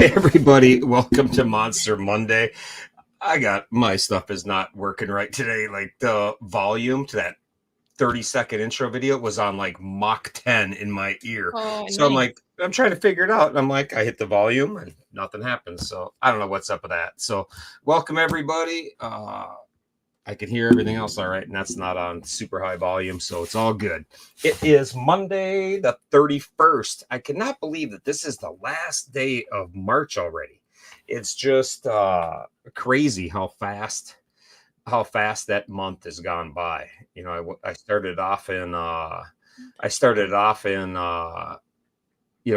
Hey everybody, welcome to Monster Monday. I got my stuff is not working right today. Like the volume to that 30-second intro video was on like Mach 10 in my ear. Oh, So I'm nice. like, I'm trying to figure it out. And I'm like, I hit the volume and nothing happens. So I don't know what's up with that. So welcome everybody. I can hear everything else all right, and that's not on super high volume, so it's all good. It is Monday the 31st. I cannot believe that this is the last day of March already. It's just crazy how fast that month has gone by. You know, I started off in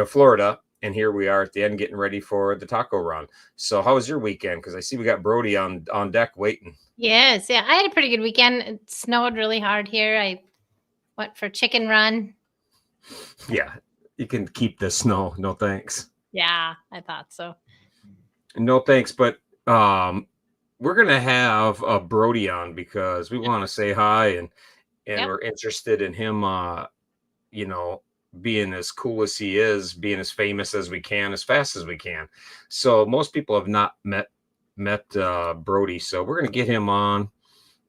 Florida, and here we are at the end getting ready for the taco run. So how was your weekend? Because I see we got Brody on deck waiting. Yes, yeah, I had a pretty good weekend. It snowed really hard here. I went for chicken run. Yeah, you can keep the snow. No thanks. Yeah, I thought so. No thanks. But we're gonna have Brody on because we want to say hi and we're interested in him. Being as cool as he is, being as famous as we can, as fast as we can. So most people have not met Brody. So we're gonna get him on,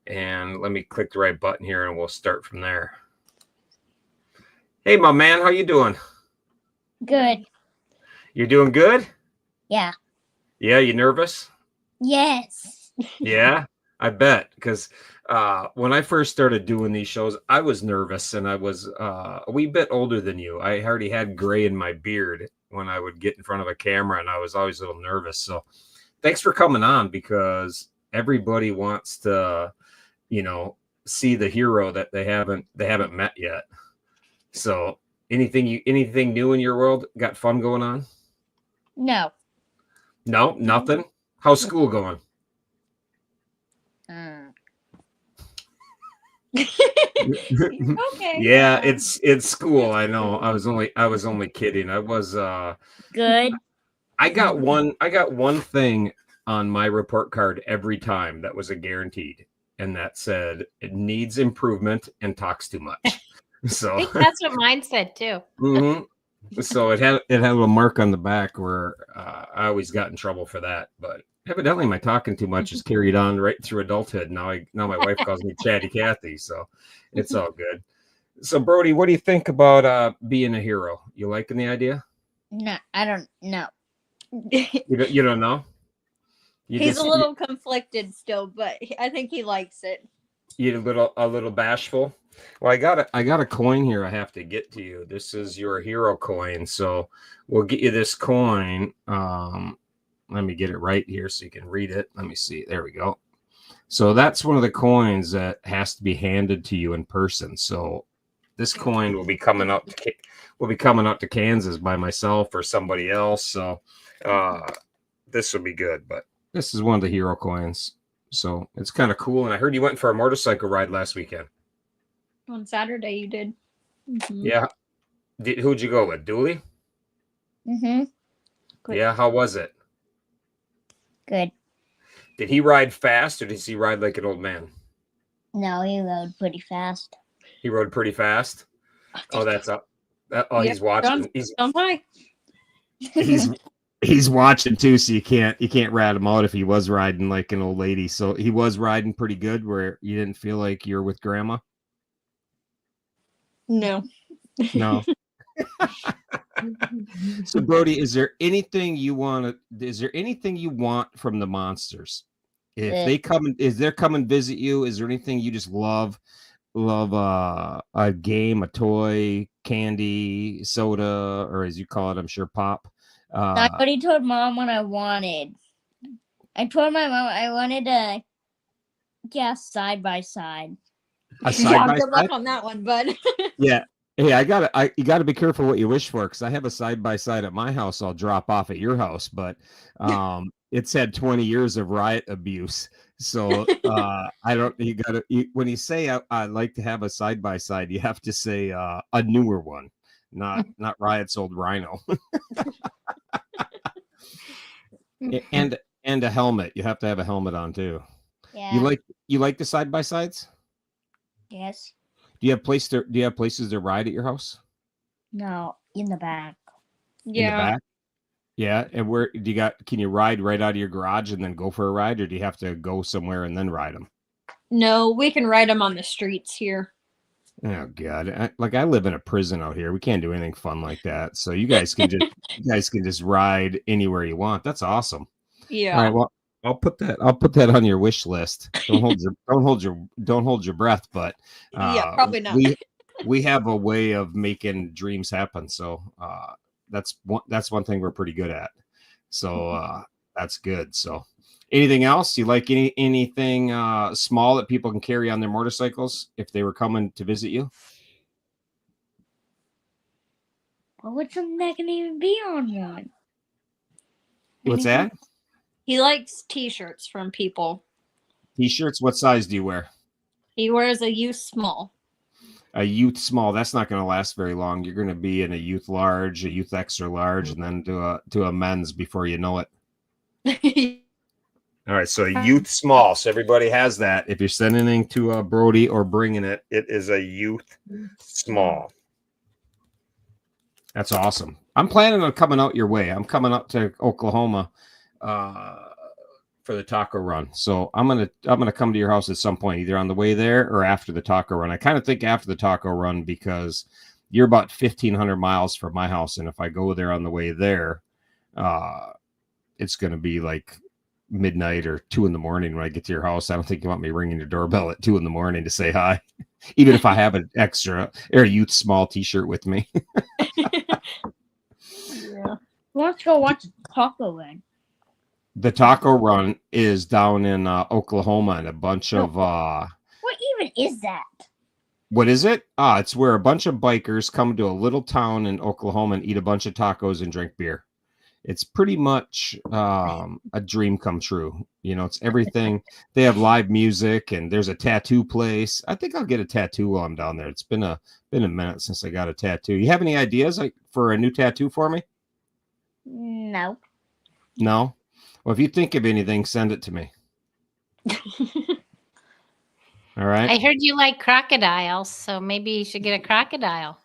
and let me click the right button here, and we'll start from there. Hey, my man, how you doing? Good. You're doing good? Yeah. Yeah, you nervous? Yes. Yeah, I bet. Because when I first started doing these shows, I was nervous, and I was a wee bit older than you. I already had gray in my beard when I would get in front of a camera, and I was always a little nervous. So thanks for coming on, because everybody wants to, see the hero that they haven't met yet. So anything new in your world? Got fun going on? No. No, nothing. How's school going? Okay. Yeah, it's school. I know. I was only kidding. I was Good. I got one thing on my report card every time that was a guaranteed, and that said it needs improvement and talks too much. So I think that's what mine said too. Mm-hmm. So it had a little mark on the back where I always got in trouble for that, but evidently my talking too much is carried on right through adulthood. Now my wife calls me Chatty Cathy, so it's all good. So Brody, what do you think about being a hero? You liking the idea? No, I don't know. You don't know? He's a little conflicted still, but I think he likes it. You're a little bashful. Well, I got a coin here I have to get to you. This is your hero coin, so we'll get you this coin. Let me get it right here so you can read it. Let me see. There we go. So that's one of the coins that has to be handed to you in person. So this coin will be coming up to Kansas by myself or somebody else. So this will be good. But this is one of the hero coins. So it's kind of cool. And I heard you went for a motorcycle ride last weekend. On Saturday, you did. Mm-hmm. Yeah. Who'd you go with? Dooley? Mm-hmm. Good. Yeah. How was it? Good. Did he ride fast, or did he ride like an old man? No, he rode pretty fast. He rode pretty fast. Oh, that's up. He's watching. Don't play. He's watching too, so you can't rat him out if he was riding like an old lady. So he was riding pretty good, where you didn't feel like you're with grandma. No. No. So Brody, is there anything you want from the monsters? If they come, they're come and visit you, is there anything you just love a game, a toy, candy, soda, or as you call it, I'm sure pop? I already told Mom what I wanted. I told my mom I wanted a side by side. A side by good luck side on that one, bud. Yeah. Hey, you gotta be careful what you wish for, because I have a side by side at my house. I'll drop off at your house, but it's had 20 years of riot abuse. So I don't. When you say I like to have a side by side, you have to say a newer one, not Riot's old Rhino. and a helmet. You have to have a helmet on too. Yeah. You like the side by sides? Yes. Do you have places to ride at your house? No, in the back. Yeah. In the back? Yeah, and where do you got? Can you ride right out of your garage and then go for a ride, or do you have to go somewhere and then ride them? No, we can ride them on the streets here. Oh God! I live in a prison out here. We can't do anything fun like that. So you guys can just ride anywhere you want. That's awesome. Yeah. All right. Well, I'll put that on your wish list. Don't hold your breath. But Yeah, probably not. we have a way of making dreams happen. So that's one thing we're pretty good at. So that's good. So anything else you like? Anything small that people can carry on their motorcycles if they were coming to visit you? Well, what's something that can even be on one? What's that? He likes t-shirts from people. T-shirts. What size do you wear? He wears a youth small. A youth small. That's not going to last very long. You're going to be in a youth large, a youth extra large, and then to a men's before you know it. All right, so youth small. So everybody has that. If you're sending anything to Brody or bringing it, it is a youth small. That's awesome. I'm planning on coming out your way. I'm coming up to Oklahoma for the taco run. So I'm gonna come to your house at some point, either on the way there or after the taco run. I kind of think after the taco run because you're about 1,500 miles from my house, and if I go there on the way there, it's gonna be like midnight or 2 a.m. when I get to your house. I don't think you want me ringing your doorbell at 2 a.m. to say hi, even if I have an extra or youth small t-shirt with me. Yeah. Let's go watch the taco run. The taco run is down in Oklahoma, and a bunch of What even is that? what is it? It's where a bunch of bikers come to a little town in Oklahoma and eat a bunch of tacos and drink beer. It's pretty much a dream come true. You know, it's everything. They have live music, and there's a tattoo place. I think I'll get a tattoo while I'm down there. It's been a minute since I got a tattoo. You have any ideas for a new tattoo for me? No. No? Well, if you think of anything, send it to me. All right. I heard you like crocodiles, so maybe you should get a crocodile.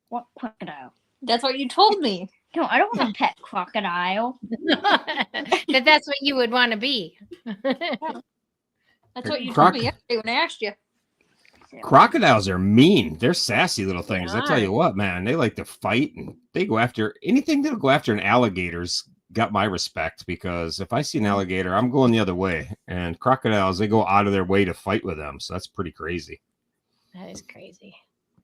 What crocodile? That's what you told me. No, I don't want a pet crocodile. But that's what you would want to be. That's what you told me yesterday when I asked you. Crocodiles are mean. They're sassy little things. I tell Yeah. you what, man, they like to fight, and they go after anything that'll go after an alligator's got my respect, because if I see an alligator, I'm going the other way. And crocodiles, they go out of their way to fight with them. So that's pretty crazy. That is crazy.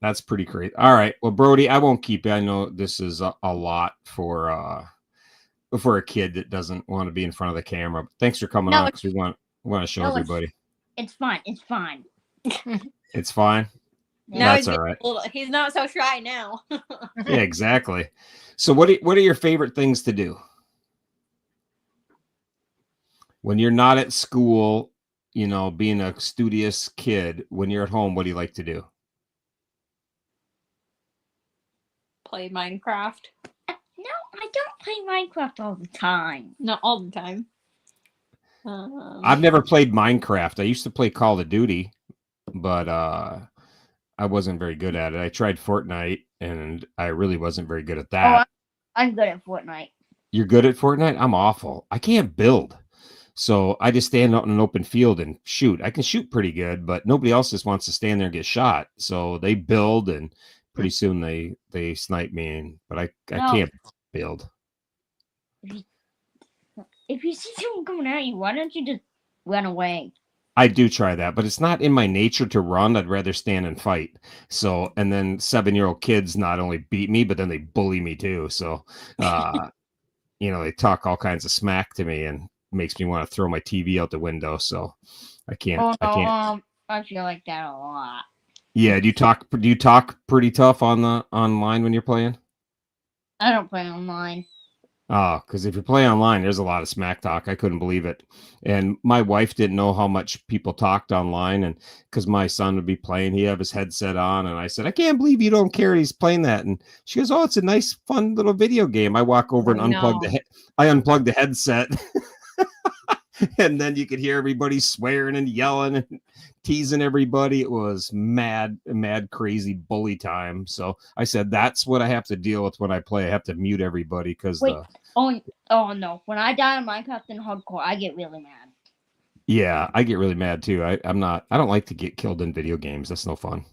That's pretty crazy. All right. Well, Brody, I won't keep you. I know this is a lot for a kid that doesn't want to be in front of the camera. Thanks for coming on, because we want to show everybody. It's fine. It's fine. It's fine. Now That's all right. He's not so shy now. Yeah, exactly. So what are your favorite things to do when you're not at school? You know, being a studious kid, when you're at home, what do you like to do? Play Minecraft. No, I don't play Minecraft all the time. Not all the time. I've never played Minecraft. I used to play Call of Duty, but I wasn't very good at it. I tried Fortnite, and I really wasn't very good at that. I'm good at Fortnite. You're good at Fortnite? I'm awful. I can't build. So I just stand out in an open field and shoot. I can shoot pretty good, but nobody else just wants to stand there and get shot. So they build, and pretty soon they snipe me. But I can't build. If you see someone coming at you, why don't you just run away? I do try that, but it's not in my nature to run. I'd rather stand and fight. So, and then 7-year-old kids not only beat me, but then they bully me too. So, you know, they talk all kinds of smack to me, and makes me want to throw my TV out the window. So I can't. I feel like that a lot. Yeah. Do you talk pretty tough online when you're playing? I don't play online. Oh, because if you play online, there's a lot of smack talk. I couldn't believe it. And my wife didn't know how much people talked online. And because my son would be playing, he'd have his headset on. And I said, I can't believe you don't care he's playing that. And she goes, oh, it's a nice, fun little video game. I walk over and unplug the headset. And then you could hear everybody swearing and yelling and teasing everybody. It was mad, crazy bully time. So I said, that's what I have to deal with when I play. I have to mute everybody because Wait. Oh no. When I die in Minecraft in hardcore, I get really mad. yeah, I get really mad too. I don't like to get killed in video games. That's no fun.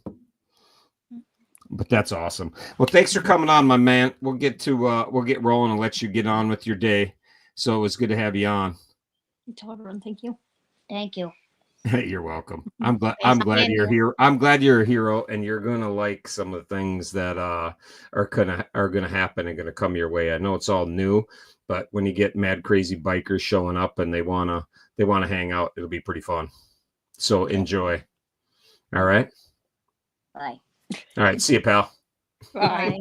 But that's awesome. Well, thanks for coming on, my man. We'll get rolling and let you get on with your day. So it was good to have you on. Tell everyone thank you. Thank you. You're welcome. I'm glad you're here. I'm glad you're a hero, and you're gonna like some of the things that are gonna happen and gonna come your way. I know it's all new, but when you get mad crazy bikers showing up and they wanna hang out, it'll be pretty fun. So enjoy. All right. Bye. All right. See you, pal. Bye.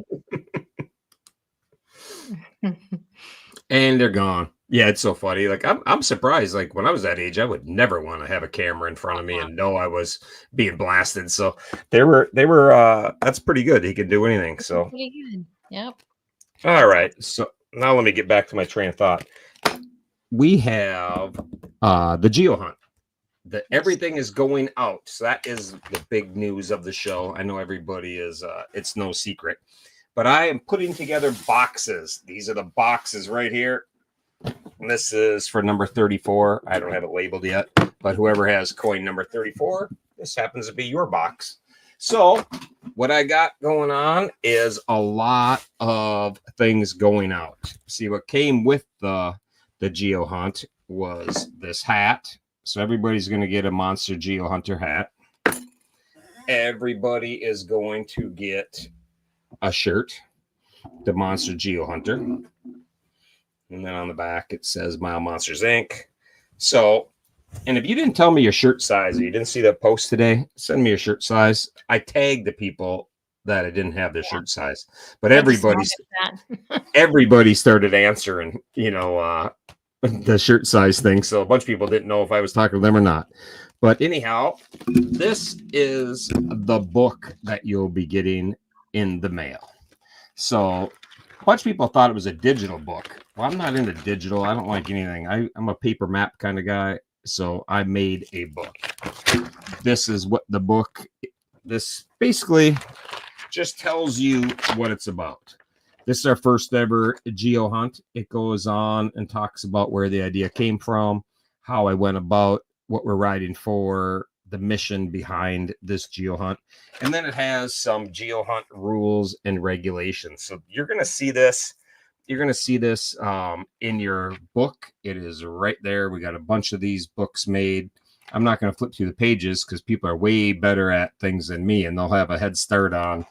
And they're gone. Yeah, it's so funny. Like I'm surprised. Like when I was that age, I would never want to have a camera in front of me and know I was being blasted. So they were that's pretty good. He could do anything. So Pretty good. Yep. all right. So now let me get back to my train of thought. We have the Geo Hunt. Everything is going out. So that is the big news of the show. I know everybody is it's no secret. But I am putting together boxes. These are the boxes right here. And this is for number 34. I don't have it labeled yet, but whoever has coin number 34, this happens to be your box. So what I got going on is a lot of things going out. See, what came with the Geo Hunt was this hat. So everybody's going to get a Monster Geo Hunter hat. Everybody is going to get a shirt, the Monster Geo Hunter. And then on the back, it says Mile Monsters Inc. So, and if you didn't tell me your shirt size or you didn't see that post today, send me your shirt size. I tagged the people that I didn't have their shirt size, but everybody started answering, the shirt size thing. So a bunch of people didn't know if I was talking to them or not. But anyhow, this is the book that you'll be getting in the mail. So a bunch of people thought it was a digital book. Well, I'm not into digital. I don't like anything. I'm a paper map kind of guy. So I made a book. This is what the book, this basically just tells you what it's about. This is our first ever Geo Hunt. It goes on and talks about where the idea came from, how I went about, what we're riding for, the mission behind this Geo Hunt. And then it has some Geo Hunt rules and regulations. So you're going to see this. You're going to see this in your book. It is right there. We got a bunch of these books made. I'm not going to flip through the pages because people are way better at things than me, and they'll have a head start on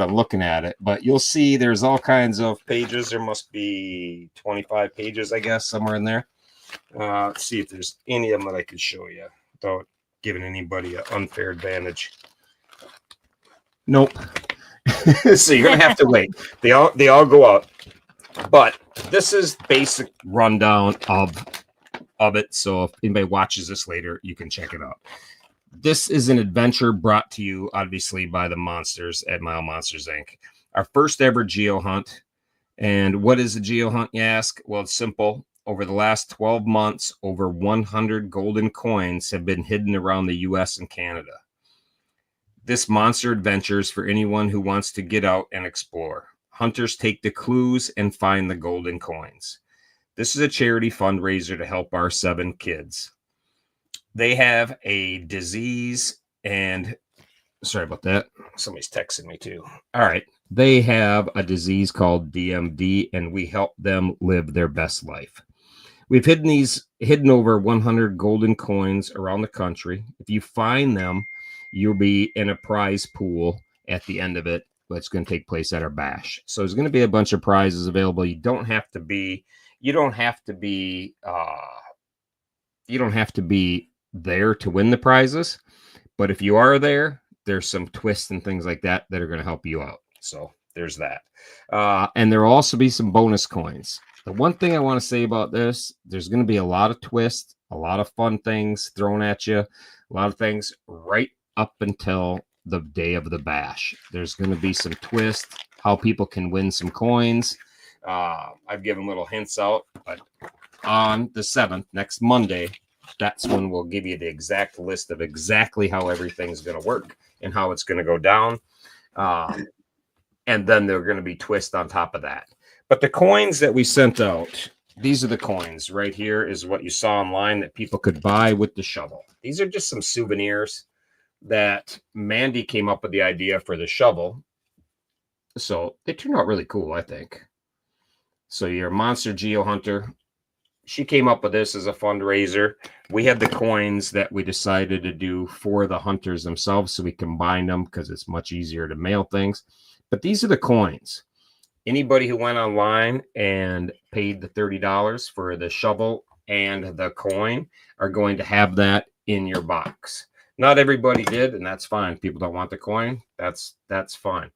looking at it. But you'll see there's all kinds of pages. There must be 25 pages, I guess, somewhere in there. Let's see if there's any of them that I could show you without giving anybody an unfair advantage. Nope. So you're gonna have to wait. They all go out. But this is basic rundown of it. So if anybody watches this later, you can check it out. This is an adventure brought to you, obviously, by the monsters at Mile Monsters Inc. Our first ever Geo Hunt. And what is a Geo Hunt, you ask? Well, it's simple. Over the last 12 months, over 100 golden coins have been hidden around the U.S. and Canada. This monster adventure is for anyone who wants to get out and explore. Hunters take the clues and find the golden coins. This is a charity fundraiser to help our 7 kids. They have a disease and... Sorry about that. Somebody's texting me too. All right. They have a disease called DMD, and we help them live their best life. We've hidden over 100 golden coins around the country. If you find them, you'll be in a prize pool at the end of it. That's going to take place at our bash. So there's going to be a bunch of prizes available. You don't have to be there to win the prizes. But if you are there, there's some twists and things like that that are going to help you out. So there's that. And there will also be some bonus coins. The one thing I want to say about this, there's going to be a lot of twists, a lot of fun things thrown at you, a lot of things right up until the day of the bash. There's going to be some twists, how people can win some coins. I've given little hints out, but on the 7th, next Monday, that's when we'll give you the exact list of exactly how everything's going to work and how it's going to go down. And then they're going to be twists on top of that. But the coins that we sent out, these are the coins. Right here is what you saw online that people could buy with the shovel. These are just some souvenirs that Mandy came up with the idea for the shovel. So they turned out really cool, I think. So your Monster Geo Hunter, she came up with this as a fundraiser. We had the coins that we decided to do for the hunters themselves, so we combined them because it's much easier to mail things. But these are the coins. Anybody who went online and paid the $30 for the shovel and the coin are going to have that in your box. Not everybody did, and that's fine. People don't want the coin. That's fine.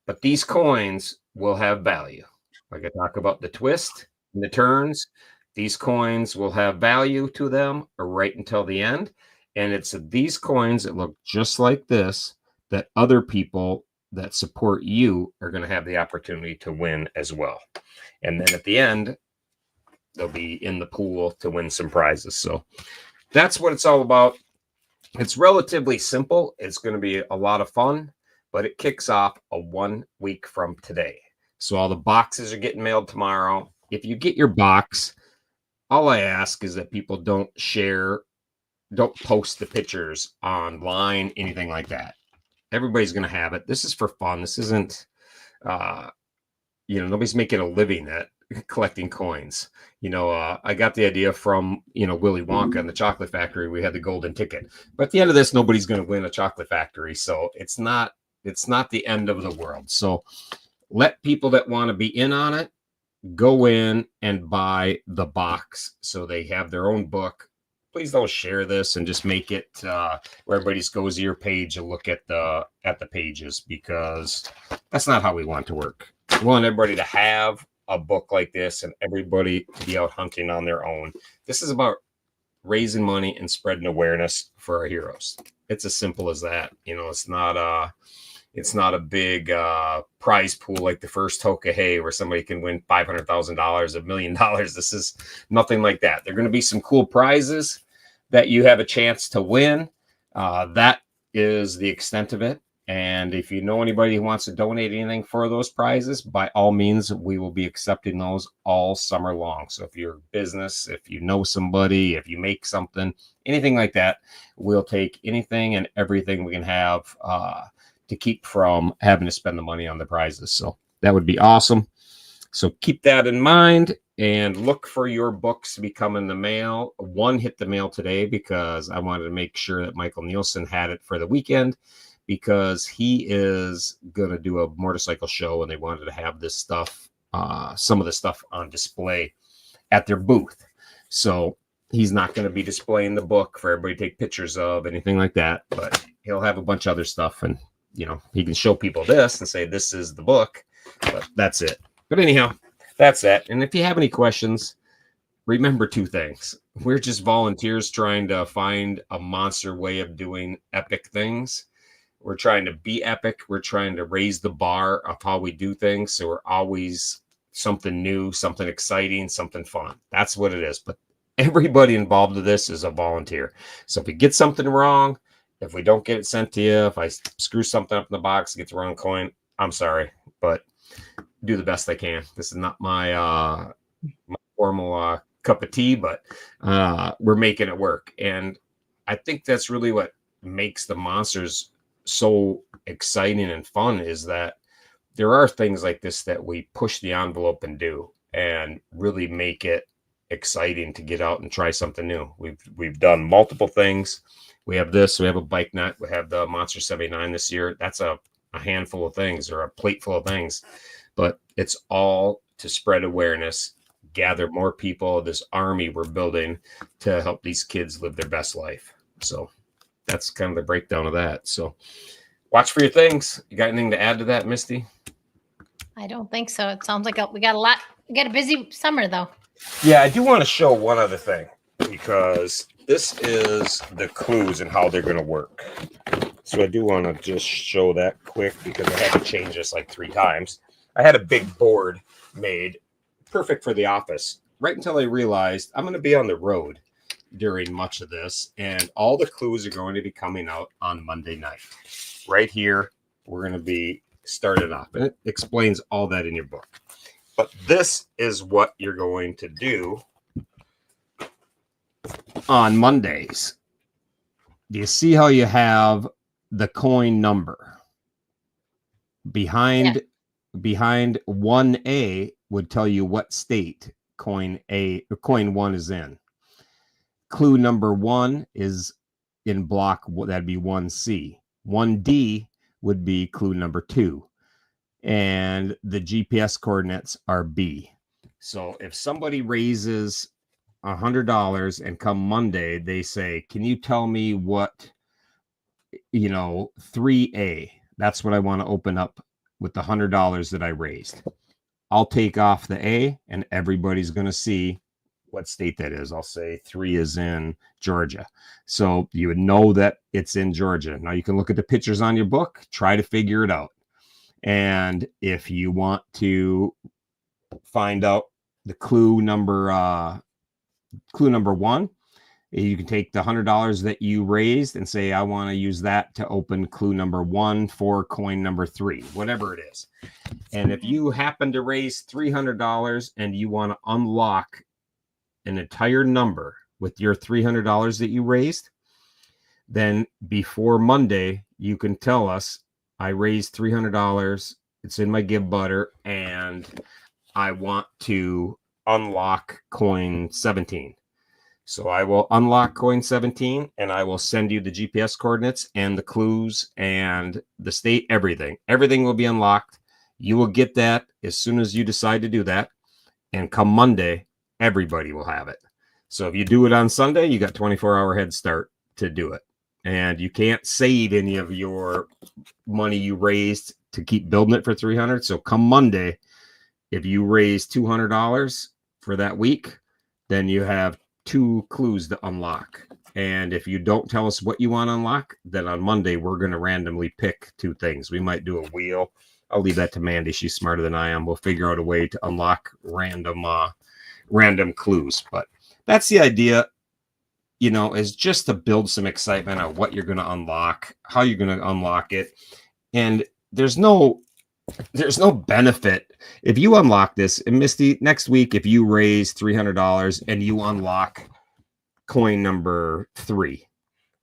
But these coins will have value. Like I talk about the twist and the turns, these coins will have value to them right until the end. And it's these coins that look just like this that other people that support you are going to have the opportunity to win as well. And then at the end, they'll be in the pool to win some prizes. So that's what it's all about. It's relatively simple. It's going to be a lot of fun, but it kicks off a 1 week from today. So all the boxes are getting mailed tomorrow. If you get your box, all I ask is that people don't post the pictures online, anything like that. Everybody's going to have it. This is for fun. This isn't, nobody's making a living at collecting coins. I got the idea from, Willy Wonka and the Chocolate Factory. We had the golden ticket. But at the end of this, nobody's going to win a chocolate factory. So it's not the end of the world. So let people that want to be in on it go in and buy the box so they have their own book. Please don't share this and just make it where everybody goes to your page and look at the pages, because that's not how we want to work. We want everybody to have a book like this and everybody to be out hunting on their own. This is about raising money and spreading awareness for our heroes. It's as simple as that. It's not a big prize pool like the first Toka Hay where somebody can win $500,000, $1 million. This is nothing like that. There are going to be some cool prizes that you have a chance to win. That is the extent of it. And if you know anybody who wants to donate anything for those prizes, by all means, we will be accepting those all summer long. So if you're a business, if you know somebody, if you make something, anything like that, we'll take anything and everything we can have to keep from having to spend the money on the prizes. So that would be awesome. So keep that in mind and look for your books to be coming in the mail. One hit the mail today because I wanted to make sure that Michael Nielsen had it for the weekend, because he is going to do a motorcycle show and they wanted to have this stuff, some of the stuff on display at their booth. So he's not going to be displaying the book for everybody to take pictures of, anything like that, but he'll have a bunch of other stuff, and he can show people this and say, this is the book, but that's it. But anyhow, that's that. And if you have any questions, remember two things. We're just volunteers trying to find a monster way of doing epic things. We're trying to be epic. We're trying to raise the bar of how we do things. So we're always something new, something exciting, something fun. That's what it is. But everybody involved in this is a volunteer. So if we get something wrong, if we don't get it sent to you, if I screw something up in the box, get the wrong coin, I'm sorry, but do the best I can. This is not my formal cup of tea, but we're making it work. And I think that's really what makes the monsters so exciting and fun, is that there are things like this that we push the envelope and do and really make it exciting to get out and try something new. We've done multiple things. We have this, we have a bike nut, we have the Monster 79 this year. That's a handful of things, or a plate full of things, but it's all to spread awareness, gather more people, this army we're building to help these kids live their best life. So that's kind of the breakdown of that. So watch for your things. You got anything to add to that, Misty? I don't think so. It sounds like we got a lot. We got a busy summer, though. Yeah, I do want to show one other thing, because this is the clues and how they're going to work. So I do want to just show that quick, because I had to change this like 3 times. I had a big board made, perfect for the office, right until I realized I'm going to be on the road. during much of this, and all the clues are going to be coming out on Monday night. Right here, we're going to be started off. And it explains all that in your book. But this is what you're going to do on Mondays. Do you see how you have the coin number? Behind 1A would tell you what state coin 1 is in. Clue number 1 is in block, that'd be 1C. 1D would be clue number 2. And the GPS coordinates are B. So if somebody raises $100 and come Monday, they say, can you tell me what, 3A, that's what I want to open up with the $100 that I raised. I'll take off the A and everybody's going to see what state that is. I'll say 3 is in Georgia. So you would know that it's in Georgia. Now you can look at the pictures on your book, try to figure it out. And if you want to find out the clue number 1, you can take the $100 that you raised and say, I want to use that to open clue number 1 for coin number 3, whatever it is. And if you happen to raise $300 and you want to unlock an entire number with your $300 that you raised, then before Monday, you can tell us, I raised $300. It's in my Give Butter, and I want to unlock coin 17. So I will unlock coin 17, and I will send you the GPS coordinates and the clues and the state, everything. Everything will be unlocked. You will get that as soon as you decide to do that. And come Monday, everybody will have it. So if you do it on Sunday, you got 24-hour head start to do it. And you can't save any of your money you raised to keep building it for 300. So come Monday, if you raise $200 for that week, then you have 2 clues to unlock. And if you don't tell us what you want to unlock, then on Monday, we're going to randomly pick 2 things. We might do a wheel. I'll leave that to Mandy. She's smarter than I am. We'll figure out a way to unlock random clues. But that's the idea. Is just to build some excitement on what you're going to unlock, how you're going to unlock it. And there's no benefit if you unlock this. And Misty, next week, if you raise $300 and you unlock coin number 3,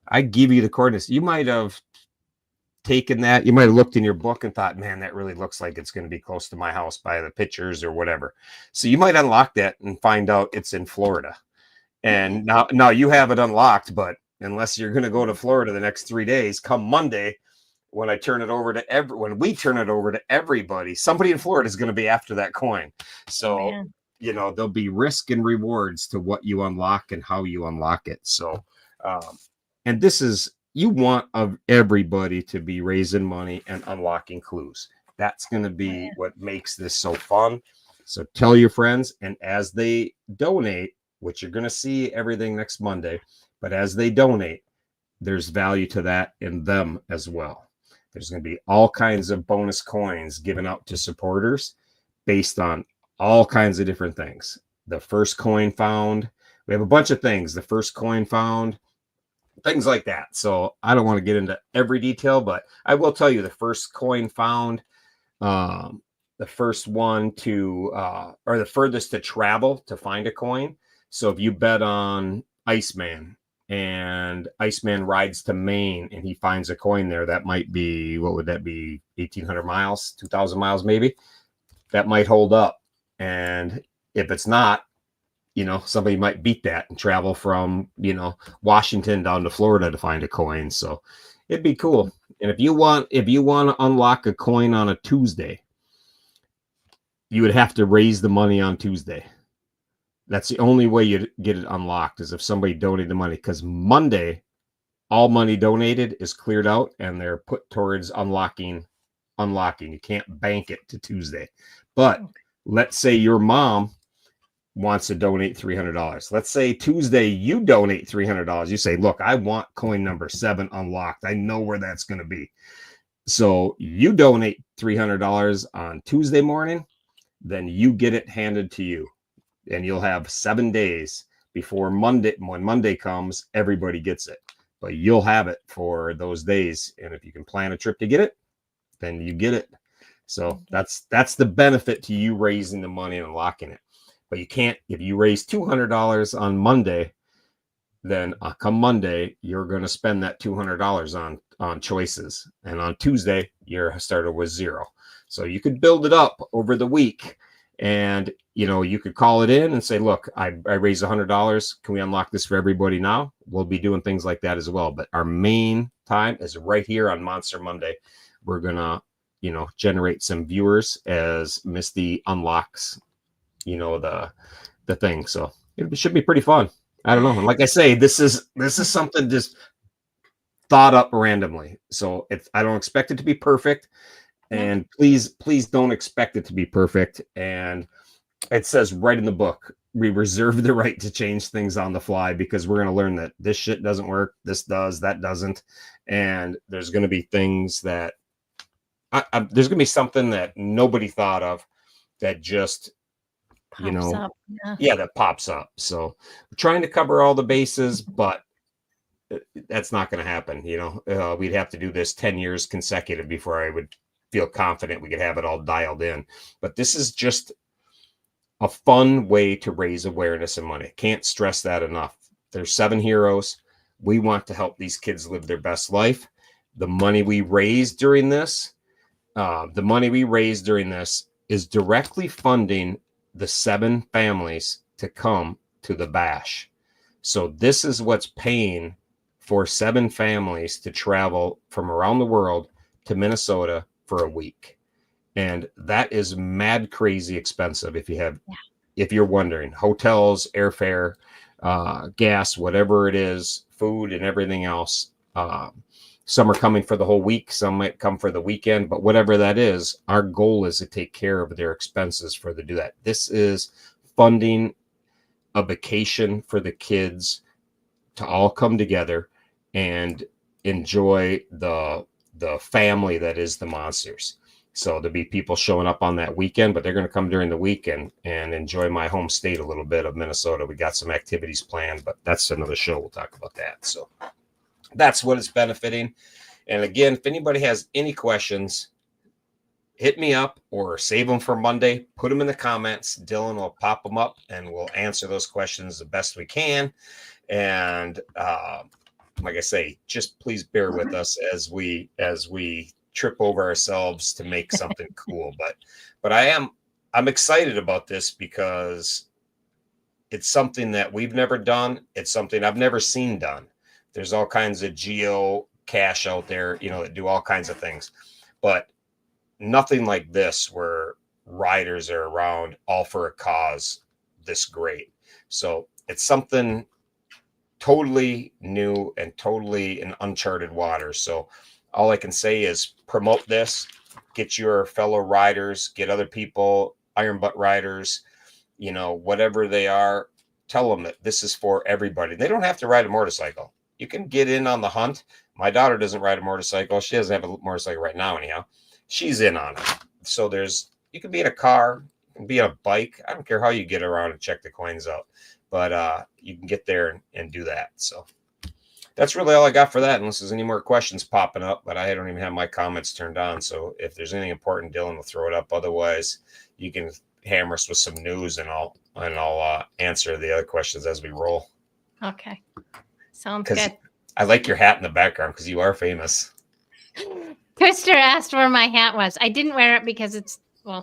I give you the coordinates. You might have taken that. You might have looked in your book and thought, man, that really looks like it's going to be close to my house by the pictures or whatever. So you might unlock that and find out it's in Florida. And now you have it unlocked, but unless you're going to go to Florida the next 3 days, come Monday, when we turn it over to everybody, somebody in Florida is going to be after that coin. So, there'll be risk and rewards to what you unlock and how you unlock it. So, and this is, you want of everybody to be raising money and unlocking clues. That's going to be what makes this so fun. So tell your friends, and as they donate, which you're going to see everything next Monday, but as they donate, there's value to that in them as well. There's going to be all kinds of bonus coins given out to supporters based on all kinds of different things. The first coin found, we have a bunch of things. The first coin found, things like that. So I don't want to get into every detail, but I will tell you the first coin found, the first one to, or the furthest to travel to find a coin. So if you bet on Iceman and Iceman rides to Maine and he finds a coin there, that might be, what would that be? 1,800 miles, 2,000 miles, maybe. That might hold up. And if it's not, somebody might beat that and travel from, Washington down to Florida to find a coin. So it'd be cool. And if you want to unlock a coin on a Tuesday, you would have to raise the money on Tuesday. That's the only way you get it unlocked, is if somebody donated the money, because Monday, all money donated is cleared out and they're put towards unlocking. You can't bank it to Tuesday. But let's say your mom wants to donate $300. Let's say Tuesday you donate $300. You say, look, I want coin number 7 unlocked. I know where that's going to be. So you donate $300 on Tuesday morning, then you get it handed to you. And you'll have 7 days before Monday. When Monday comes, everybody gets it, but you'll have it for those days. And if you can plan a trip to get it, then you get it. So that's the benefit to you raising the money and locking it. But you can't, if you raise $200 on Monday, then come Monday, you're going to spend that $200 on choices. And on Tuesday, you're started with zero. So you could build it up over the week, and you could call it in and say, look, I raised $100. Can we unlock this for everybody now? We'll be doing things like that as well. But our main time is right here on Monster Monday. We're going to, generate some viewers as Misty unlocks, the thing. So it should be pretty fun. I don't know. And like I say, this is something just thought up randomly. So I don't expect it to be perfect. And please don't expect it to be perfect. And it says right in the book, we reserve the right to change things on the fly, because we're going to learn that this shit doesn't work. This does, that doesn't. And there's going to be things that there's going to be something that nobody thought of that just, Pops up. that pops up. So we're trying to cover all the bases, but that's not going to happen. We'd have to do this 10 years consecutive before I would feel confident we could have it all dialed in. But this is just a fun way to raise awareness and money. Can't stress that enough. There's 7 heroes. We want to help these kids live their best life. The money we raise during this is directly funding the 7 families to come to the bash. So this is what's paying for 7 families to travel from around the world to Minnesota for a week. And that is mad crazy expensive. If you're wondering, hotels, airfare, gas, whatever it is, food and everything else. Some are coming for the whole week. Some might come for the weekend, but whatever that is, our goal is to take care of their expenses for to do that. This is funding a vacation for the kids to all come together and enjoy the family that is the Monsters. So there'll be people showing up on that weekend, but they're going to come during the weekend and enjoy my home state a little bit of Minnesota. We got some activities planned, but that's another show. We'll talk about that. So that's what it's benefiting. And again, if anybody has any questions, hit me up or save them for Monday. Put them in the comments. Dylan will pop them up and we'll answer those questions the best we can. And like I say, just please bear with us as we trip over ourselves to make something cool. But I'm excited about this because it's something that we've never done. It's something I've never seen done. There's all kinds of geo cache out there, that do all kinds of things, but nothing like this where riders are around all for a cause this great. So it's something totally new and totally in uncharted waters. So all I can say is promote this, get your fellow riders, get other people, Iron Butt riders, whatever they are, tell them that this is for everybody. They don't have to ride a motorcycle. You can get in on the hunt. My daughter doesn't ride a motorcycle. She doesn't have a motorcycle right now anyhow. She's in on it. So you can be in a car, you can be on a bike. I don't care how you get around and check the coins out, but you can get there and do that. So that's really all I got for that, unless there's any more questions popping up, but I don't even have my comments turned on. So if there's anything important, Dylan will throw it up. Otherwise, you can hammer us with some news and I'll answer the other questions as we roll. Okay. Sounds good. I like your hat in the background because you are famous. Twister asked where my hat was. I didn't wear it because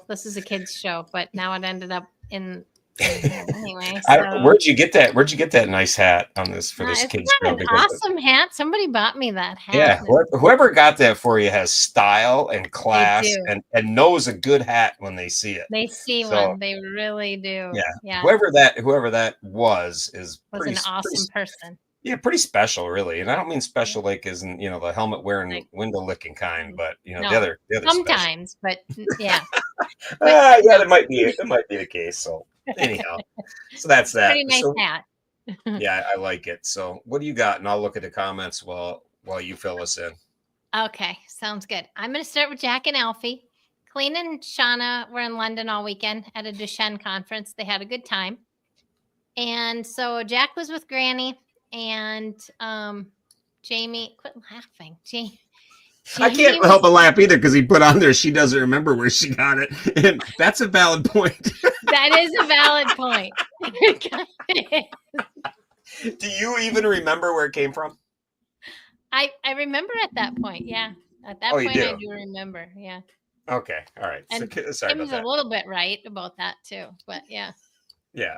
this is a kid's show, but now it ended up in anyway. So. Where'd you get that? Where'd you get that nice hat on this for this kid's show? An awesome hat. Somebody bought me that hat. Yeah, whoever got that for you has style and class and knows a good hat when they see it. They see one. They really do. Yeah. Whoever that was an awesome person. Yeah, pretty special, really. And I don't mean special like as in, the helmet wearing, window licking kind, but the other sometimes, special. But yeah. That might be the case. So anyhow, so that's that. Pretty nice hat. Yeah, I like it. So what do you got? And I'll look at the comments while you fill us in. Okay, sounds good. I'm going to start with Jack and Alfie. Colleen and Shauna were in London all weekend at a Duchenne conference. They had a good time. And so Jack was with Granny, and Jamie, quit laughing. I can't help but laugh either because he put on there she doesn't remember where she got it, and that's a valid point. That is a valid point. Do you even remember where it came from? I remember at that point. Yeah, at that Oh, you point I do? do remember. Yeah, Okay, all right. and Sorry Tim was about a that. little bit right about that too. But yeah, Yeah.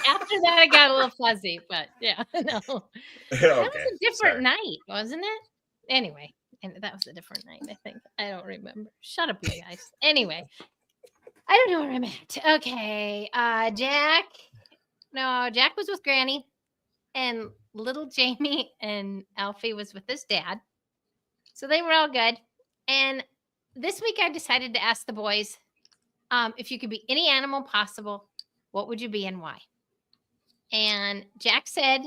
after that I got a little fuzzy. But yeah, no, that Okay. was a different Sorry. night, wasn't it? Anyway, and that was a different night. I think I don't remember. Shut up, you guys. Anyway, I don't know where I'm at. Okay, Jack. No, Jack was with Granny, and little Jamie and Alfie was with his dad. So they were all good. And this week I decided to ask the boys, if you could be any animal possible, what would you be and why? And Jack said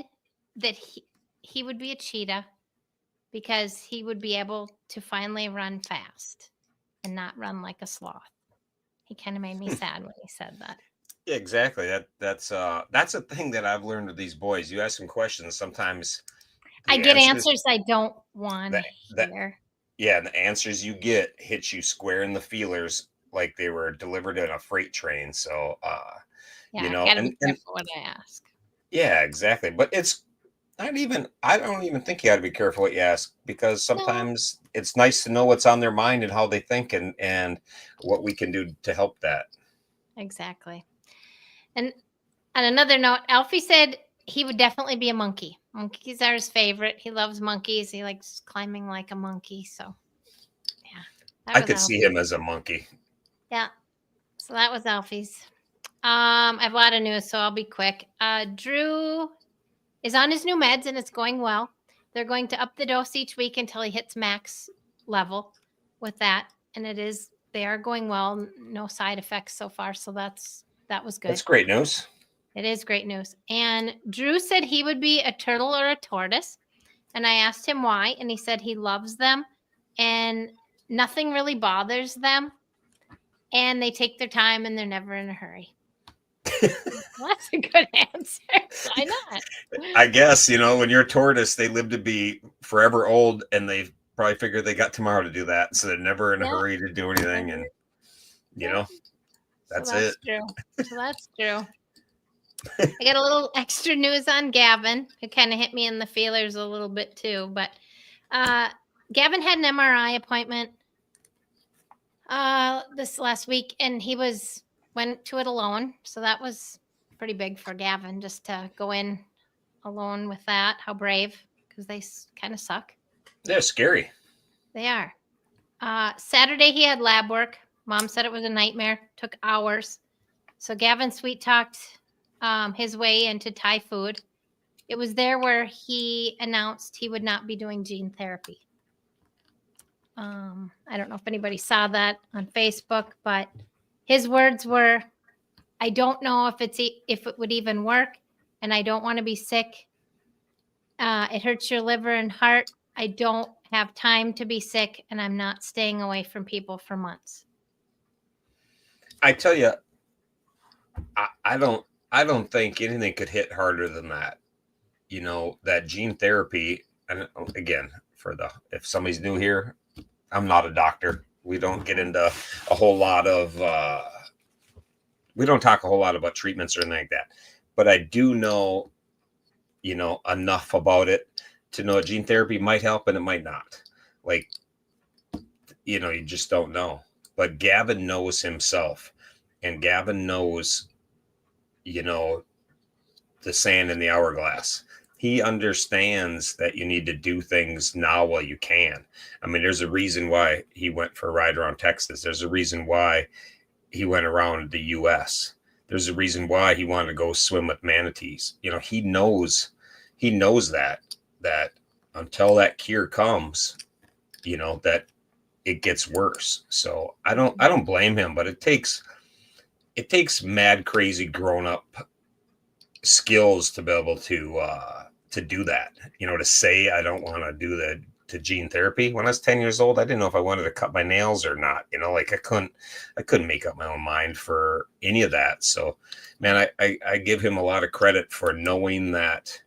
that he would be a cheetah because he would be able to finally run fast and not run like a sloth. He kind of made me sad when he said that. Yeah, exactly. That's a thing that I've learned with these boys. You ask them questions, sometimes I get answers I don't want to hear. Yeah, and the answers you get hit you square in the feelers like they were delivered in a freight train. So Yeah, you know, gotta be and careful what I ask. yeah, exactly. But it's not even, I don't even think you got to be careful what you ask, because No, sometimes it's nice to know what's on their mind and how they think, and what we can do to help that. exactly. And on another note, Alfie said he would definitely be a monkey. Monkeys are his favorite. He loves monkeys. He likes climbing like a monkey. So, yeah. I could see him as a monkey. Yeah. So that was Alfie's. I have a lot of news, so I'll be quick. Drew is on his new meds and it's going well. They're going to up the dose each week until he hits max level with that. And they are going well. No side effects so far. So that was good. That's great news. It is great news. And Drew said he would be a turtle or a tortoise. And I asked him why. And he said he loves them and nothing really bothers them. And they take their time and they're never in a hurry. Well, that's a good answer. Why not? I guess, when you're a tortoise, they live to be forever old, and they probably figure they got tomorrow to do that. So they're never in a hurry to do anything. And, that's it. True. So that's true. I got a little extra news on Gavin, who kind of hit me in the feelers a little bit too. But Gavin had an MRI appointment this last week, and he went to it alone. So that was pretty big for Gavin, just to go in alone with that. How brave, because they kind of suck. They're scary. They are. Saturday he had lab work. Mom said it was a nightmare. Took hours. So Gavin sweet talked his way into Thai food. It was there where he announced he would not be doing gene therapy. I don't know if anybody saw that on Facebook, but his words were, "I don't know if it would even work, and I don't want to be sick. It hurts your liver and heart. I don't have time to be sick, and I'm not staying away from people for months." I tell you, I don't think anything could hit harder than that. That gene therapy. And again, if somebody's new here, I'm not a doctor. We don't get into a whole lot of, we don't talk a whole lot about treatments or anything like that. But I do know, enough about it to know gene therapy might help and it might not. Like, you just don't know. But Gavin knows himself, and Gavin knows, the sand in the hourglass. He understands that you need to do things now while you can. I mean, there's a reason why he went for a ride around Texas. There's a reason why he went around the U.S. There's a reason why he wanted to go swim with manatees. He knows that until that cure comes, that it gets worse. So I don't blame him, but it takes mad, crazy, grown up skills to be able to do that. To say I don't want to do the to gene therapy when I was 10 years old. I didn't know if I wanted to cut my nails or not. You know, like I couldn't make up my own mind for any of that. So, man, I give him a lot of credit for knowing that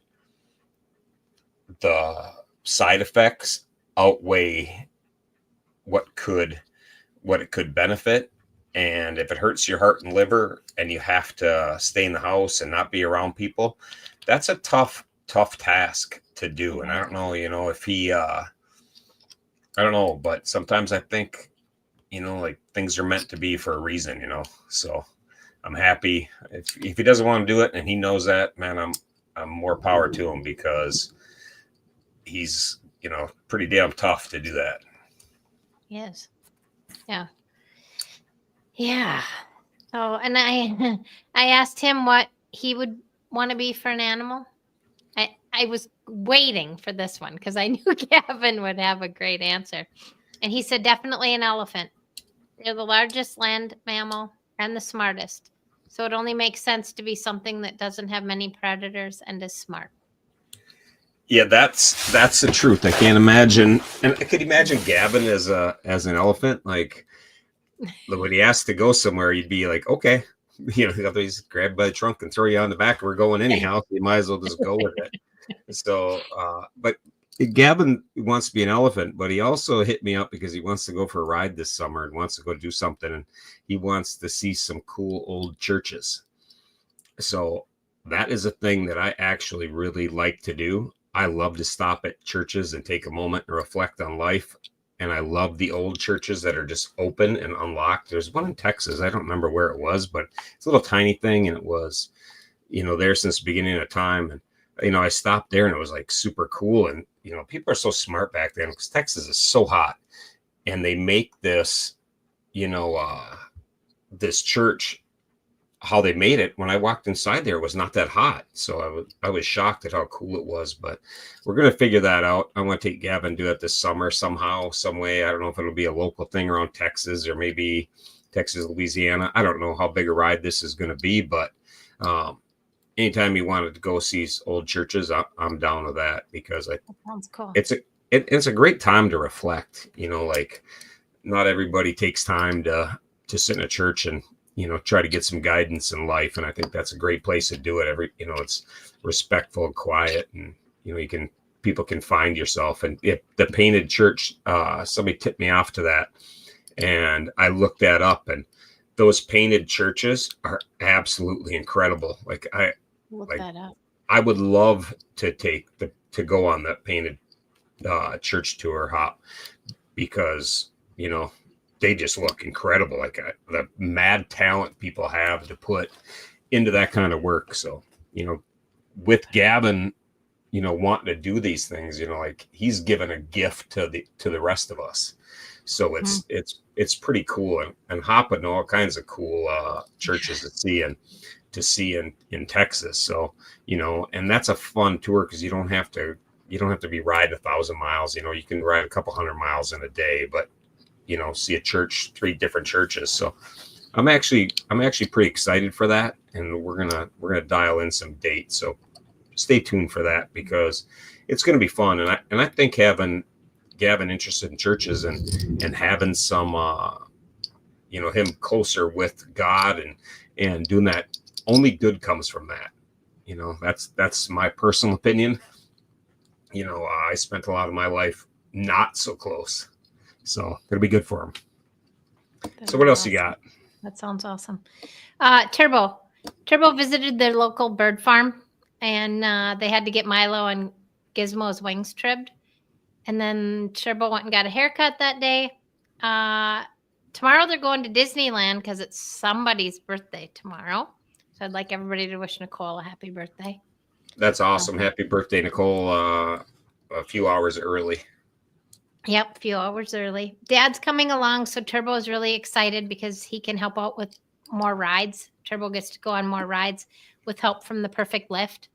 the side effects outweigh what it could benefit. And if it hurts your heart and liver and you have to stay in the house and not be around people, that's a tough task to do. And I don't know, if he, I don't know, but sometimes I think, like things are meant to be for a reason, so I'm happy if he doesn't want to do it and he knows that, man, I'm more power to him because he's, pretty damn tough to do that. Yes. Yeah. Yeah. Oh, and I asked him what he would want to be for an animal. I was waiting for this one because I knew Gavin would have a great answer. And he said definitely an elephant. They're the largest land mammal and the smartest. So it only makes sense to be something that doesn't have many predators and is smart. Yeah, that's the truth. I can't imagine, and I could imagine Gavin as an elephant. Like when he asked to go somewhere, you'd be like, okay, he's grabbed by the trunk and throw you on the back. We're going anyhow. So you might as well just go with it. So, but Gavin wants to be an elephant, but he also hit me up because he wants to go for a ride this summer and wants to go do something, and he wants to see some cool old churches. So that is a thing that I actually really like to do. I love to stop at churches and take a moment and reflect on life. And I love the old churches that are just open and unlocked. There's one in Texas. I don't remember where it was, but it's a little tiny thing. And it was, there since the beginning of time. And, I stopped there and it was like super cool. And, people are so smart back then because Texas is so hot. And they make this, this church, how they made it. When I walked inside there, it was not that hot. So I was shocked at how cool it was, but we're going to figure that out. I want to take Gavin, do it this summer somehow, some way. I don't know if it'll be a local thing around Texas or maybe Texas, Louisiana. I don't know how big a ride this is going to be, but anytime you wanted to go see old churches, I'm down with that because that sounds cool. It's a great time to reflect, like not everybody takes time to sit in a church and, try to get some guidance in life. And I think that's a great place to do it. It's respectful and quiet and, people can find yourself. And if the painted church, somebody tipped me off to that and I looked that up, and those painted churches are absolutely incredible. Like Look that up. I would love to to go on that painted church tour, Hop, because, they just look incredible. Like the mad talent people have to put into that kind of work. So, with Gavin, wanting to do these things, like he's given a gift to the rest of us. So it's pretty cool. And Hop would know all kinds of cool churches to see in Texas. So, and that's a fun tour because you don't have to be riding 1,000 miles. You can ride a couple 100 miles in a day, but see a church, 3 different churches. So I'm actually pretty excited for that. And we're gonna dial in some dates. So stay tuned for that because it's going to be fun. And I think having Gavin interested in churches and having some, him closer with God and doing that, only good comes from that. That's my personal opinion. I spent a lot of my life not so close. So it'll be good for him. So what else you got? That sounds awesome. Turbo visited their local bird farm, and they had to get Milo and Gizmo's wings trimmed. And then Turbo went and got a haircut that day. Tomorrow they're going to Disneyland because it's somebody's birthday tomorrow. So I'd like everybody to wish Nicole a happy birthday. That's awesome. Happy birthday, Nicole. A few hours early. Yep, a few hours early. Dad's coming along, so Turbo is really excited because he can help out with more rides. Turbo gets to go on more rides with help from the Perfect Lift.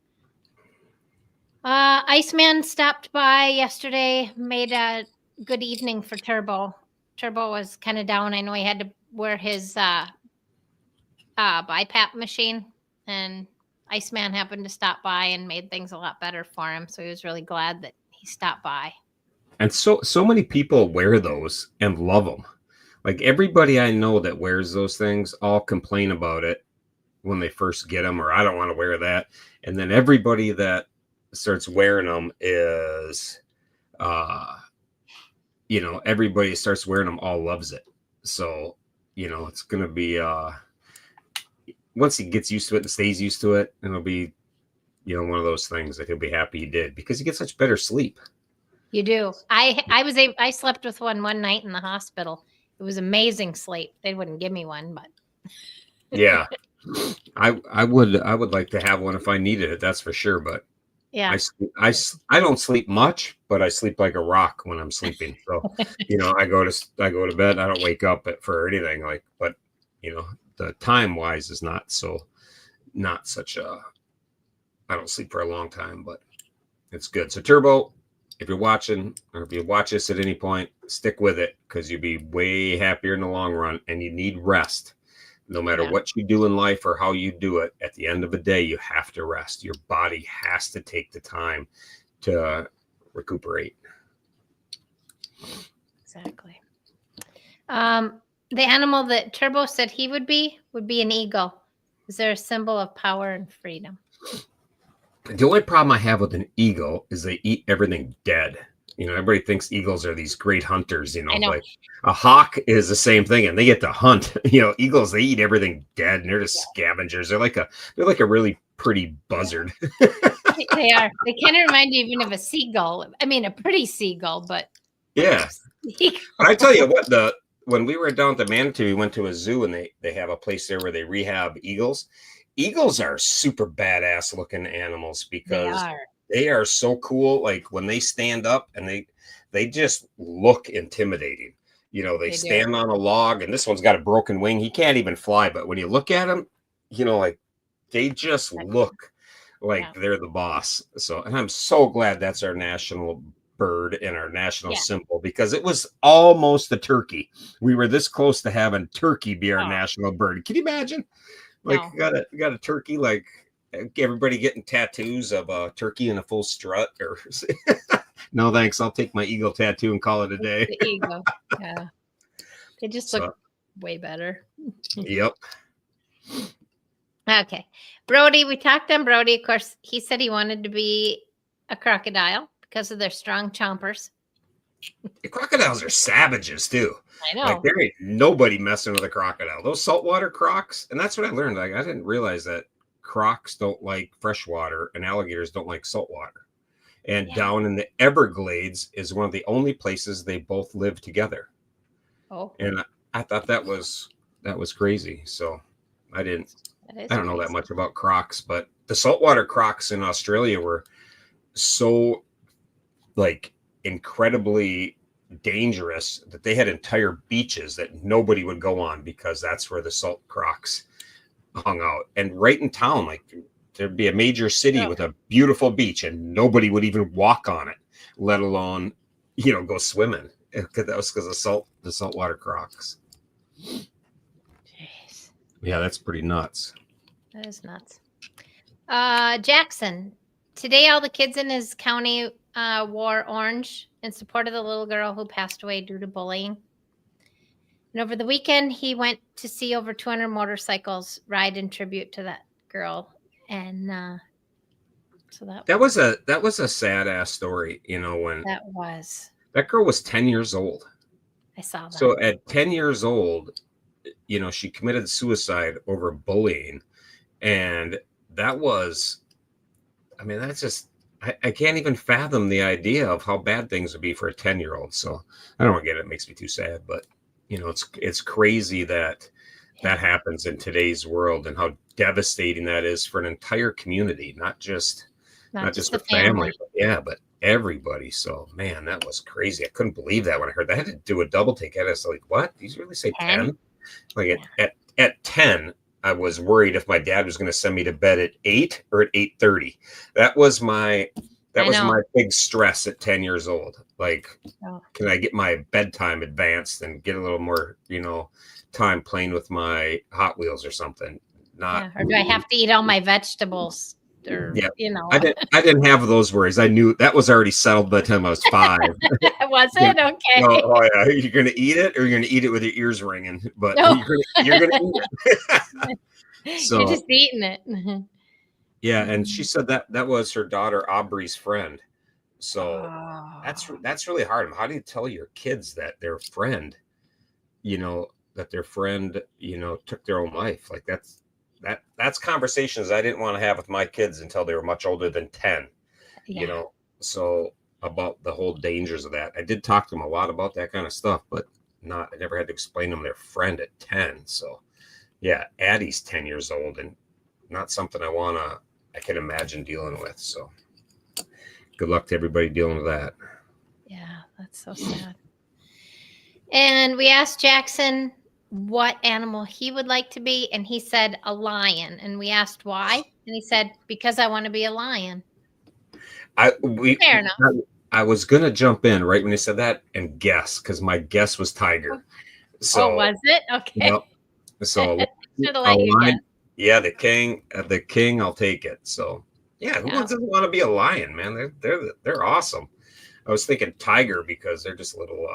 Iceman stopped by yesterday, made a good evening for Turbo. Turbo was kind of down. I know he had to wear his BiPAP machine, and Iceman happened to stop by and made things a lot better for him. So he was really glad that he stopped by. And so many people wear those and love them. Like everybody I know that wears those things all complain about it when they first get them, or I don't want to wear that. And then everybody that starts wearing them is, everybody starts wearing them all loves it. So, it's going to be, once he gets used to it and stays used to it, it'll be, one of those things that he'll be happy he did because you get such better sleep. You do. I slept with one night in the hospital. It was amazing sleep. They wouldn't give me one, but Yeah. I would like to have one if I needed it. That's for sure. But yeah, I don't sleep much, but I sleep like a rock when I'm sleeping. So, I go to bed. I don't wake up for anything but the time wise is not such a, I don't sleep for a long time, but it's good. So Turbo, if you're watching or if you watch this at any point, stick with it because you'll be way happier in the long run and you need rest. No matter what you do in life or how you do it, at the end of the day, you have to rest. Your body has to take the time to recuperate. Exactly. The animal that Turbo said he would be an eagle. Is there a symbol of power and freedom? The only problem I have with an eagle is they eat everything dead. Everybody thinks eagles are these great hunters, I know. Like a hawk is the same thing and they get to hunt. Eagles, they eat everything dead and they're just scavengers. They're like a really pretty buzzard. They are. They kind of remind you even of a seagull. I mean, a pretty seagull, but yeah. But I tell you what, when we were down at the Manitou, we went to a zoo and they have a place there where they rehab eagles. Eagles are super badass looking animals because they are so cool. Like when they stand up and they just look intimidating. They stand on a log and this one's got a broken wing. He can't even fly. But when you look at him, they just look like they're the boss. So, and I'm so glad that's our national bird and our national symbol because it was almost a turkey. We were this close to having turkey be our national bird. Can you imagine? Like got a turkey, like everybody getting tattoos of a turkey in a full strut or no thanks. I'll take my eagle tattoo and call it a day. The eagle. Yeah. They just look way better. Yep. Okay. Brody, we talked on Brody. Of course, he said he wanted to be a crocodile because of their strong chompers. The crocodiles are savages too. I know. Like there ain't nobody messing with a crocodile. Those saltwater crocs, and that's what I learned. Like I didn't realize that crocs don't like fresh water and alligators don't like salt water. And down in the Everglades is one of the only places they both live together. Oh. And I thought that was crazy. So I don't know that much about crocs, but the saltwater crocs in Australia were so incredibly dangerous that they had entire beaches that nobody would go on because that's where the salt crocs hung out. And right in town, there'd be a major city with a beautiful beach and nobody would even walk on it, let alone, go swimming. That was because of the saltwater crocs. Jeez. Yeah, that's pretty nuts. That is nuts. Jackson, today all the kids in his county wore orange in support of the little girl who passed away due to bullying. And over the weekend, he went to see over 200 motorcycles ride in tribute to that girl. And so that was a sad ass story, when that girl was 10 years old. I saw that. So at 10 years old, she committed suicide over bullying. And that was, that's just, I can't even fathom the idea of how bad things would be for a 10-year-old. So I don't get it. It makes me too sad, but it's crazy that happens in today's world and how devastating that is for an entire community, not just the family. But everybody. So man, that was crazy. I couldn't believe that when I heard that. I had to do a double take. I was like, what? Did you really say 10? At 10, I was worried if my dad was going to send me to bed at 8 or at 8:30. That was my big stress at 10 years old. Can I get my bedtime advanced and get a little more, time playing with my Hot Wheels or something? Or do I have to eat all my vegetables or Yeah. you know. I didn't have those worries. I knew that was already settled by the time I was 5. Was Yeah. it okay? Oh yeah, you're gonna eat it, or you're gonna eat it with your ears ringing. But No. you're gonna eat it. You're So just eating it. yeah, and she said that was her daughter Aubrey's friend. So Oh. that's really hard. How do you tell your kids that their friend, that their friend, took their own life? Like that's conversations I didn't want to have with my kids until they were much older than 10. Yeah. So about the whole dangers of that. I did talk to them a lot about that kind of stuff, but I never had to explain to them their friend at 10. So yeah, Addie's 10 years old and not something I can imagine dealing with. So good luck to everybody dealing with that. Yeah, that's so sad. And we asked Jackson what animal he would like to be, and he said a lion. And we asked why, and he said, because I want to be a lion. Fair enough. I was gonna jump in right when he said that and guess, because my guess was tiger. So was it? Okay. Yep. So Should have let you guess. yeah, the king, I'll take it. So yeah, who doesn't want to be a lion, man? They're awesome. I was thinking tiger because they're just a little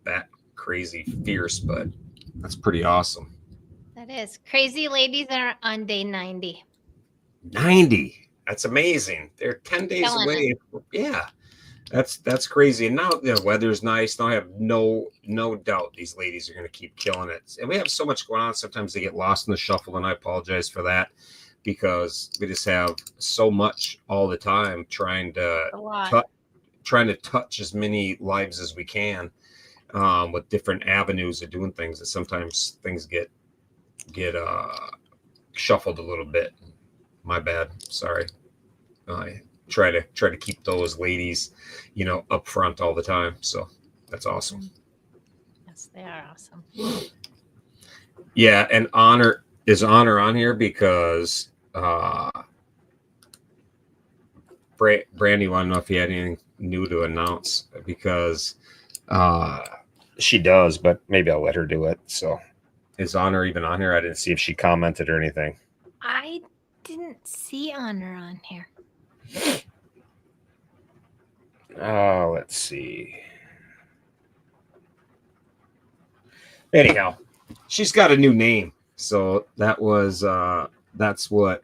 bat crazy fierce, but that's pretty awesome. That is. Crazy ladies are on day 90. 90. That's amazing. They're 10 days Killing away. Yeah. That's crazy. And now the weather's nice. Now I have no doubt these ladies are going to keep killing it. And we have so much going on. Sometimes they get lost in the shuffle, and I apologize for that because we just have so much all the time trying to touch as many lives as we can with different avenues of doing things. That sometimes things get shuffled a little bit. My bad. Sorry. I try to keep those ladies, up front all the time. So that's awesome. Yes, they are awesome. Yeah, and Honor on here because Brandy wanted to know if he had anything new to announce because she does, but maybe I'll let her do it. So is Honor even on here? I didn't see if she commented or anything. I didn't see Honor on here. Oh, let's see. Anyhow, she's got a new name, so that's what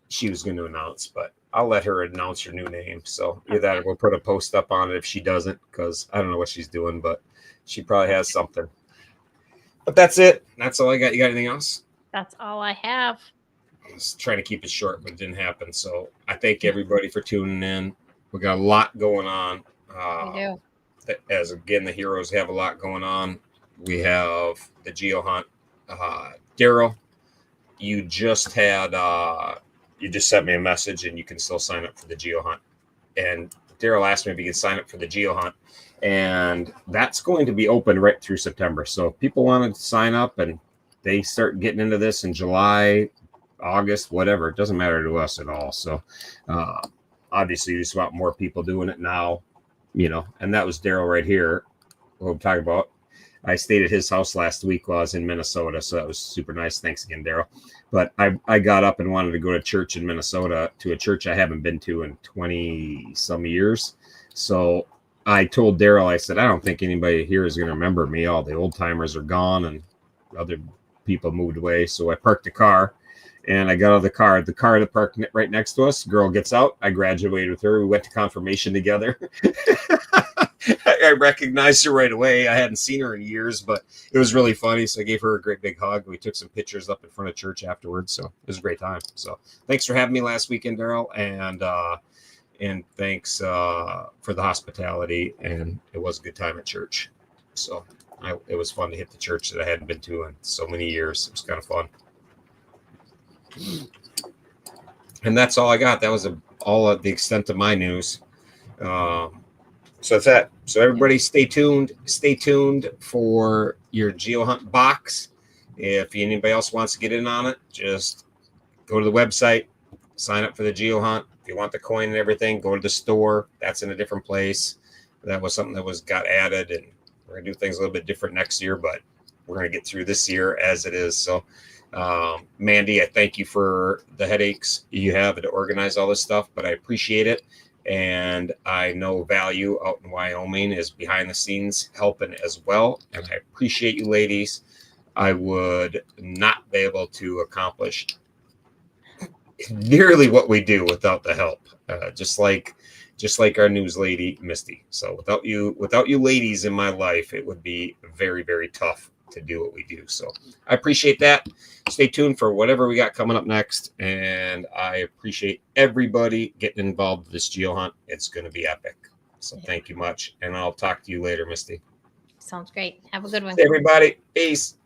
she was going to announce. But I'll let her announce her new name. So either that or we'll put a post up on it if she doesn't, because I don't know what she's doing, but she probably has something. But that's it. That's all I got. You got anything else? That's all I have. I was trying to keep it short, but it didn't happen. So I thank everybody for tuning in. We got a lot going on. We do. As again, the heroes have a lot going on. We have the Geo Hunt. Daryl, you just sent me a message, and you can still sign up for the Geo Hunt. And Daryl asked me if you can sign up for the Geo Hunt, and that's going to be open right through September. So if people wanted to sign up and they start getting into this in July, August, whatever, it doesn't matter to us at all. So obviously you just want more people doing it now, and that was Daryl right here what I'm talking about. I stayed at his house last week while I was in Minnesota, so that was super nice. Thanks again, Daryl. But I got up and wanted to go to church in Minnesota, to a church I haven't been to in 20 some years. So I told Daryl, I said, I don't think anybody here is going to remember me. All the old timers are gone and other people moved away. So I parked the car. And I got out of the car that parked right next to us. Girl gets out. I graduated with her. We went to confirmation together. I recognized her right away. I hadn't seen her in years, but it was really funny. So I gave her a great big hug. We took some pictures up in front of church afterwards. So it was a great time. So thanks for having me last weekend, Daryl. And thanks for the hospitality. And it was a good time at church. So it was fun to hit the church that I hadn't been to in so many years. It was kind of fun. And that's all I got. That was all of the extent of my news. So that's that. So everybody stay tuned. Stay tuned for your Geo Hunt box. If anybody else wants to get in on it, just go to the website, sign up for the Geo Hunt. If you want the coin and everything, go to the store. That's in a different place. That was something that got added, and we're gonna do things a little bit different next year, but we're gonna get through this year as it is. So Mandy, I thank you for the headaches you have to organize all this stuff, but I appreciate it. And I know Value out in Wyoming is behind the scenes helping as well. And I appreciate you ladies. I would not be able to accomplish nearly what we do without the help. Just like our news lady, Misty. So without you ladies in my life, it would be very, very tough to do what we do. So I appreciate that. Stay tuned for whatever we got coming up next. And I appreciate everybody getting involved with this geo hunt. It's going to be epic. So thank you much. And I'll talk to you later, Misty. Sounds great. Have a good one. Everybody, peace.